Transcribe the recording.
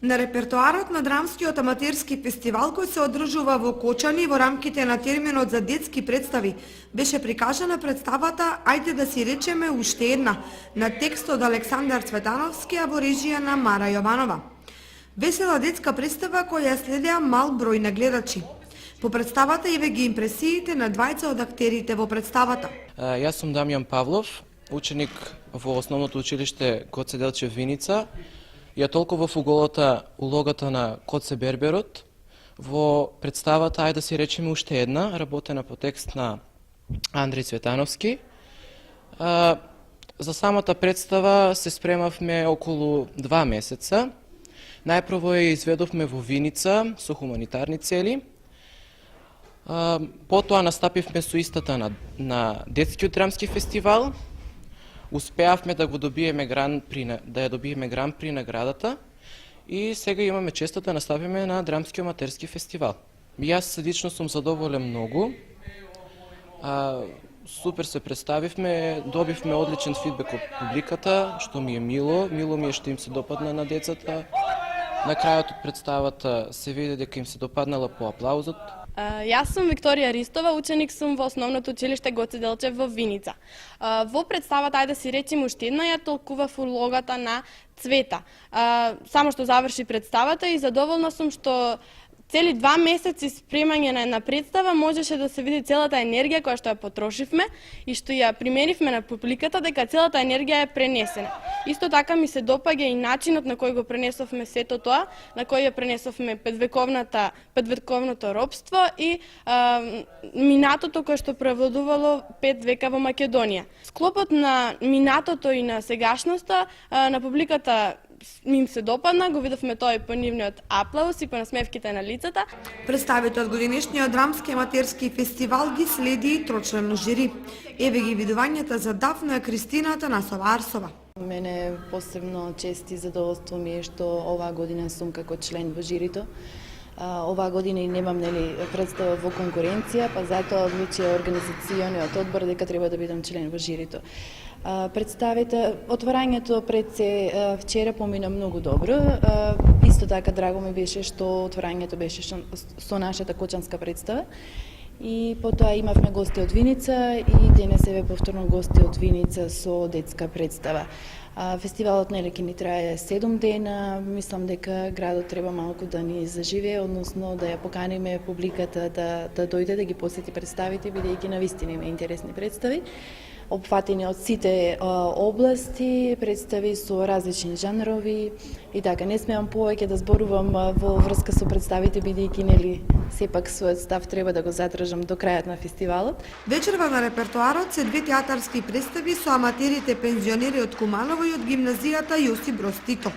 На репертоарот на драмскиот аматерски фестивал кој се одржува во Кочани во рамките на терминот за детски представи, беше прикажана представата "Ајде да си речеме уште една" на текст од Александар Цветановски, а во режија на Мара Јованова. Весела детска представа која следеа мал број на гледачи. По представата еве ги импресиите на двајца од актерите во представата. Јас сум Дамјан Павлов, ученик во основното училиште Гоце Делчев Виница. Ја толкова во улогата на Коце Берберот во представата "Ајде да си речеме уште една", работена по текст на Андреј Цветановски. За самата представа се спремавме околу 2 месеца. Најпрво ја изведовме во Виница со хуманитарни цели. Потоа настапивме со истата на детскиот драмски фестивал. Успеавме да го добиеме ја добиеме гран при наградата и сега имаме честта да настапиме на драмски аматерски фестивал. Јас лично сум задоволен многу. Супер се представивме, добивме одличен фидбек од публиката, што ми е мило. Мило ми е што им се допадна на децата. На крајот од представата се види дека им се допаднала по аплаузот. Јас сум Викторија Ристова, ученик сум во основното училиште Гоце Делчев во Виница. Во представата "Ајде да си речеме уште една" ја толкував улогата на Цвета. Само што заврши представата и задоволна сум што цели 2 месеци спремање на една представа можеше да се види целата енергија која што ја потрошивме и што ја применивме на публиката, дека целата енергија е пренесена. Исто така ми се допаѓа и начинот на кој го пренесовме сето тоа, на кој ја пренесовме петвековното робство и минатото кое што превладувало 5 века во Македонија. Склопот на минатото и на сегашноста на публиката им се допадна, го видовме тоа и по нивниот аплауз и по насмевките на лицата. Представите од годинешниот драмски аматерски фестивал ги следи и трочлено жири. Еве ги видувањата за Дафна Кристина Танасова Арсова. Мене посебно чест и задоволство ми е што оваа година сум како член во жирито. Оваа година и немам представа во конкуренција, па затоа одлучија организациониот одбор дека треба да бидам член во жирито. Представите, отворањето пред се вчера помина многу добро. Исто така драго ми беше што отворањето беше со нашата кочанска представа. И потоа имавме гости од Виница и денес еве повторно гости од Виница со детска представа. Фестивалот ќе ни трае 7 дена. Мислам дека градот треба малку да ни заживее, односно да ја поканиме публиката да дојде да ги посети представите, бидејќи навистина има интересни представи. Опфатени од сите области, представи со различни жанрови и така. Не смеам повеќе да зборувам во врска со представите, бидејќи сепак својот став треба да го задржам до крајот на фестивалот. Вечерва на репертоарот се 2 театарски представи со аматерите пензионери од Куманово и од гимназијата Јосип Броз Тито.